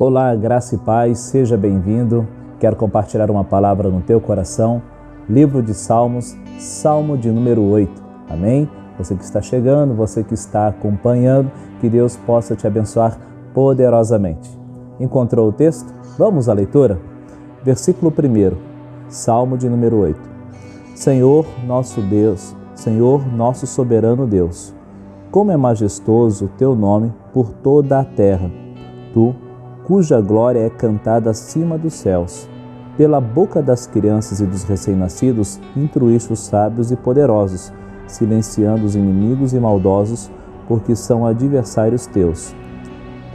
Olá, graça e paz, seja bem-vindo. Quero compartilhar uma palavra no teu coração. Livro de Salmos, Salmo de número 8. Amém? Você que está chegando, você que está acompanhando, que Deus possa te abençoar poderosamente. Encontrou o texto? Vamos à leitura? Versículo 1, Salmo de número 8. Senhor nosso Deus, Senhor nosso soberano Deus, como é majestoso o teu nome por toda a terra. Tu, cuja glória é cantada acima dos céus. Pela boca das crianças e dos recém-nascidos, instruíste os sábios e poderosos, silenciando os inimigos e maldosos, porque são adversários teus.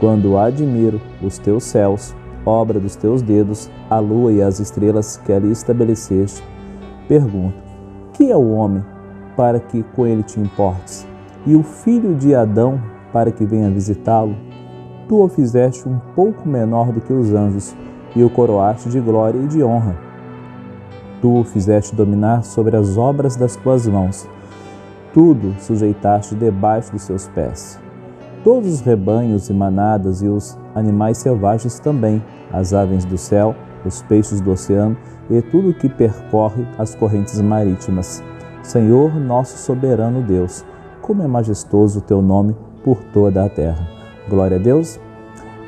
Quando admiro os teus céus, obra dos teus dedos, a lua e as estrelas que ali estabeleceste, pergunto: que é o homem para que com ele te importes? E o filho de Adão para que venha visitá-lo? Tu o fizeste um pouco menor do que os anjos, e o coroaste de glória e de honra. Tu o fizeste dominar sobre as obras das tuas mãos. Tudo sujeitaste debaixo dos seus pés. Todos os rebanhos e manadas e os animais selvagens também, as aves do céu, os peixes do oceano e tudo que percorre as correntes marítimas. Senhor nosso soberano Deus, como é majestoso o teu nome por toda a terra. Glória a Deus.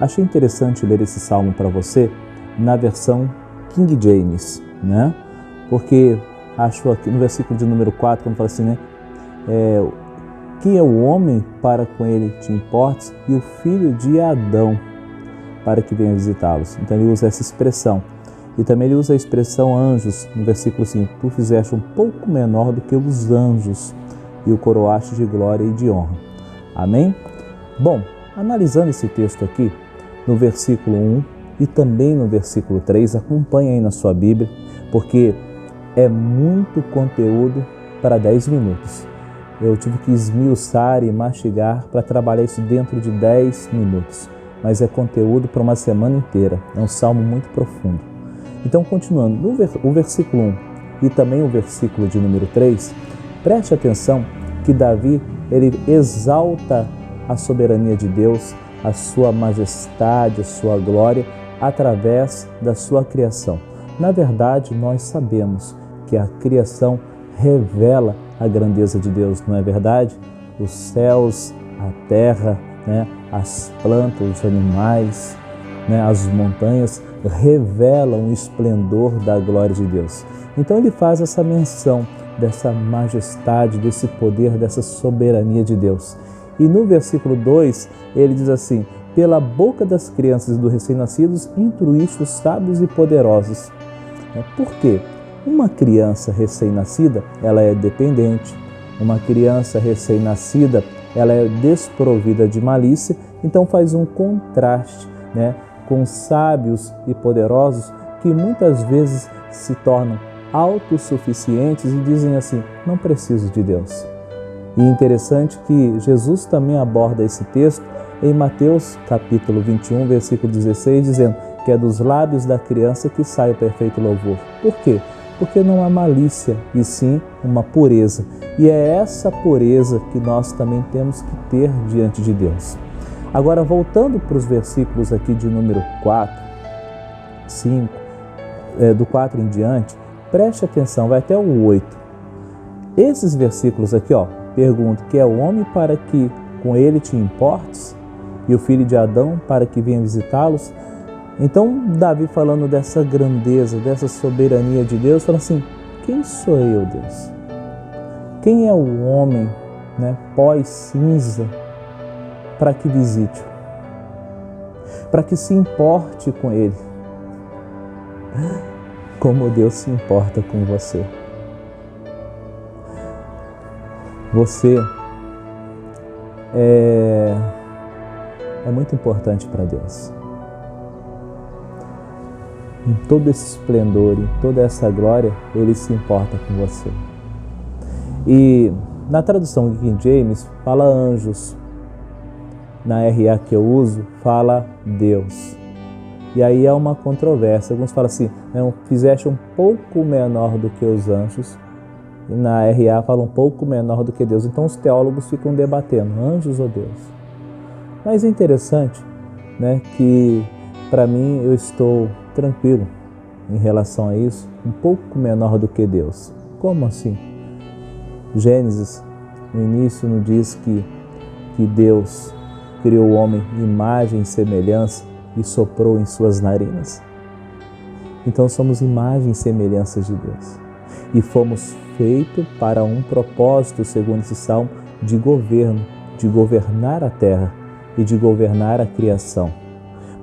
Achei interessante ler esse salmo para você na versão King James, né? Porque acho aqui no versículo de número 4, quando fala assim, que é o homem para com ele te importes e o filho de Adão para que venha visitá-los. Então ele usa essa expressão. E também ele usa a expressão anjos no versículo 5. Tu fizeste um pouco menor do que os anjos e o coroaste de glória e de honra. Amém? Bom, analisando esse texto aqui, no versículo 1 e também no versículo 3, acompanhe aí na sua Bíblia, porque é muito conteúdo para 10 minutos. Eu tive que esmiuçar e mastigar para trabalhar isso dentro de 10 minutos, mas é conteúdo para uma semana inteira, é um salmo muito profundo. Então, continuando, o versículo 1 e também o versículo de número 3, preste atenção que Davi, ele exalta a soberania de Deus, a sua majestade, a sua glória, através da sua criação. Na verdade, nós sabemos que a criação revela a grandeza de Deus, não é verdade? Os céus, a terra, as plantas, os animais, as montanhas revelam o esplendor da glória de Deus. Então ele faz essa menção dessa majestade, desse poder, dessa soberania de Deus. E no versículo 2, ele diz assim: pela boca das crianças e dos recém-nascidos, instruíste os sábios e poderosos. Por quê? Uma criança recém-nascida, ela é dependente. Uma criança recém-nascida, ela é desprovida de malícia. Então faz um contraste, com sábios e poderosos que muitas vezes se tornam autossuficientes e dizem assim: não preciso de Deus. E interessante que Jesus também aborda esse texto em Mateus capítulo 21, versículo 16, dizendo que é dos lábios da criança que sai o perfeito louvor. Por quê? Porque não há malícia, e sim uma pureza. E é essa pureza que nós também temos que ter diante de Deus. Agora, voltando para os versículos aqui de número 4, 5, do 4 em diante, preste atenção, vai até o 8. Esses versículos aqui, pergunta: que é o homem para que com ele te importes e o filho de Adão para que venha visitá-los? Então Davi, falando dessa grandeza, dessa soberania de Deus, fala assim: quem sou eu, Deus? Quem é o homem, pós-cinza, para que visite-o, para que se importe com ele, como Deus se importa com você? Você é muito importante para Deus. Em todo esse esplendor, em toda essa glória, Ele se importa com você. E na tradução de King James, fala anjos. Na RA que eu uso, fala Deus. E aí é uma controvérsia. Alguns falam assim: fizeste um pouco menor do que os anjos. E na RA fala um pouco menor do que Deus. Então os teólogos ficam debatendo, anjos ou Deus? Mas é interessante, que para mim, eu estou tranquilo em relação a isso, um pouco menor do que Deus. Como assim? Gênesis, no início, nos diz que Deus criou o homem imagem e semelhança e soprou em suas narinas. Então somos imagem e semelhança de Deus. E fomos feitos para um propósito, segundo esse salmo, de governo, de governar a terra e de governar a criação.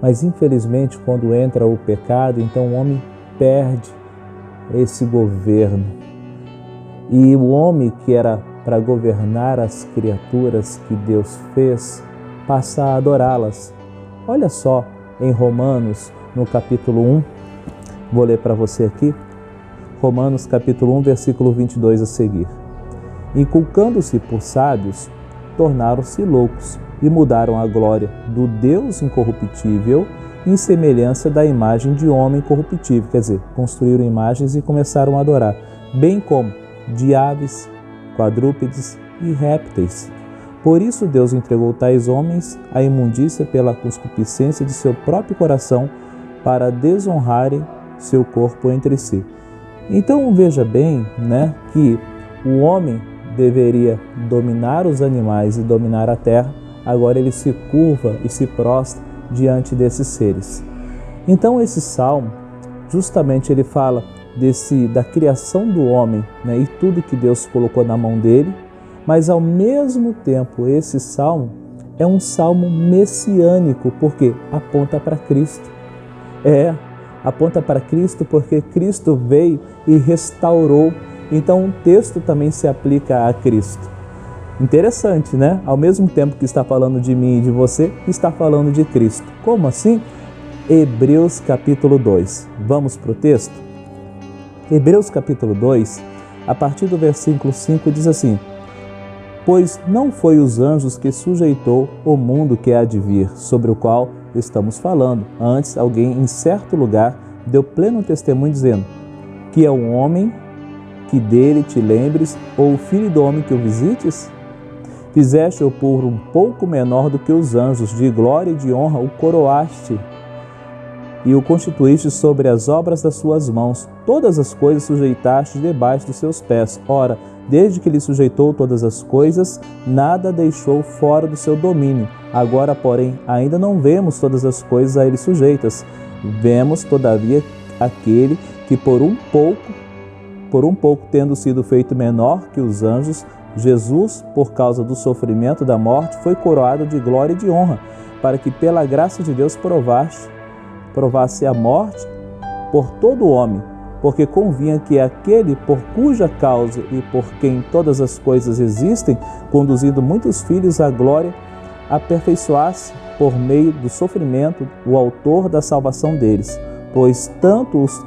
Mas infelizmente, quando entra o pecado, então o homem perde esse governo. E o homem que era para governar as criaturas que Deus fez, passa a adorá-las. Olha só, em Romanos, no capítulo 1, vou ler para você aqui, Romanos capítulo 1, versículo 22 a seguir. Inculcando-se por sábios, tornaram-se loucos e mudaram a glória do Deus incorruptível em semelhança da imagem de homem corruptível. Quer dizer, construíram imagens e começaram a adorar, bem como de aves, quadrúpedes e répteis. Por isso Deus entregou tais homens à imundícia pela concupiscência de seu próprio coração, para desonrarem seu corpo entre si. Então veja bem, que o homem deveria dominar os animais e dominar a terra, agora ele se curva e se prostra diante desses seres. Então esse salmo, justamente ele fala da criação do homem, e tudo que Deus colocou na mão dele, mas ao mesmo tempo esse salmo é um salmo messiânico, porque aponta para Cristo. Aponta para Cristo porque Cristo veio e restaurou. Então o texto também se aplica a Cristo. Interessante, né? Ao mesmo tempo que está falando de mim e de você, está falando de Cristo. Como assim? Hebreus capítulo 2. Vamos para o texto? Hebreus capítulo 2, a partir do versículo 5, diz assim: Pois não foi os anjos que sujeitou o mundo que há de vir, sobre o qual estamos falando. Antes, alguém em certo lugar deu pleno testemunho dizendo que é um homem que dele te lembres, ou o filho do homem que o visites? Fizeste-o por um pouco menor do que os anjos, de glória e de honra o coroaste e o constituíste sobre as obras das suas mãos. Todas as coisas sujeitaste debaixo dos seus pés. Ora, desde que lhe sujeitou todas as coisas, nada deixou fora do seu domínio. Agora, porém, ainda não vemos todas as coisas a ele sujeitas. Vemos, todavia, aquele que por um pouco tendo sido feito menor que os anjos, Jesus, por causa do sofrimento da morte, foi coroado de glória e de honra, para que pela graça de Deus provasse a morte por todo homem, porque convinha que aquele por cuja causa e por quem todas as coisas existem, conduzindo muitos filhos à glória, aperfeiçoasse por meio do sofrimento o autor da salvação deles. Pois tanto os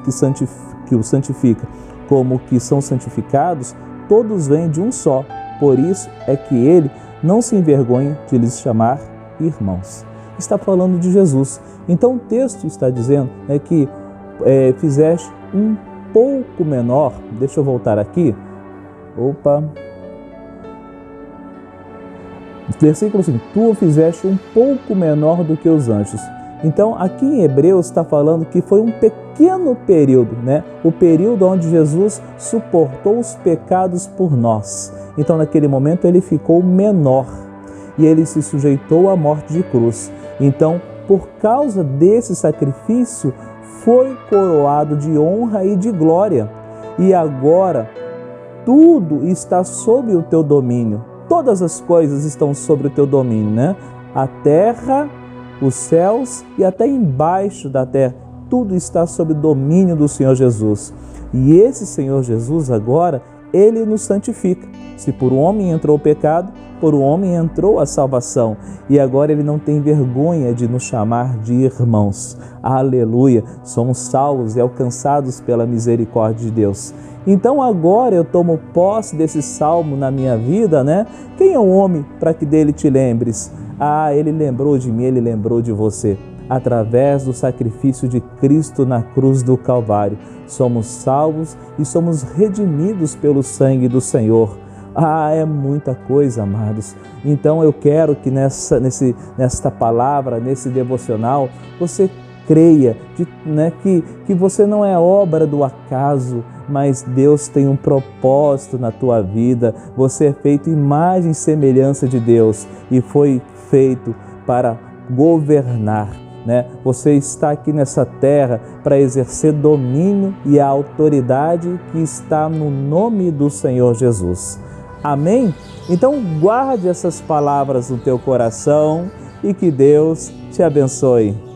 que o santificam como os que são santificados, todos vêm de um só. Por isso é que ele não se envergonha de lhes chamar irmãos. Está falando de Jesus. Então o texto está dizendo que fizeste um pouco menor. Deixa eu voltar aqui. Versículo 5. Tu o fizeste um pouco menor do que os anjos. Então aqui em Hebreus está falando que foi um pequeno período, o período onde Jesus suportou os pecados por nós. Então naquele momento ele ficou menor e ele se sujeitou à morte de cruz. Então, por causa desse sacrifício, foi coroado de honra e de glória. E agora, tudo está sob o teu domínio. Todas as coisas estão sobre o teu domínio, A terra, os céus e até embaixo da terra. Tudo está sob o domínio do Senhor Jesus. E esse Senhor Jesus agora, ele nos santifica. Se por um homem entrou o pecado, por um homem entrou a salvação. E agora ele não tem vergonha de nos chamar de irmãos. Aleluia! Somos salvos e alcançados pela misericórdia de Deus. Então agora eu tomo posse desse salmo na minha vida, Quem é o homem para que dele te lembres? Ele lembrou de mim, ele lembrou de você. Através do sacrifício de Cristo na cruz do Calvário, somos salvos e somos redimidos pelo sangue do Senhor. É muita coisa, amados. Então eu quero que nesta palavra, nesse devocional, você creia que você não é obra do acaso, mas Deus tem um propósito na tua vida. Você é feito imagem e semelhança de Deus e foi feito para governar. Você está aqui nessa terra para exercer domínio e a autoridade que está no nome do Senhor Jesus. Amém? Então guarde essas palavras no teu coração e que Deus te abençoe.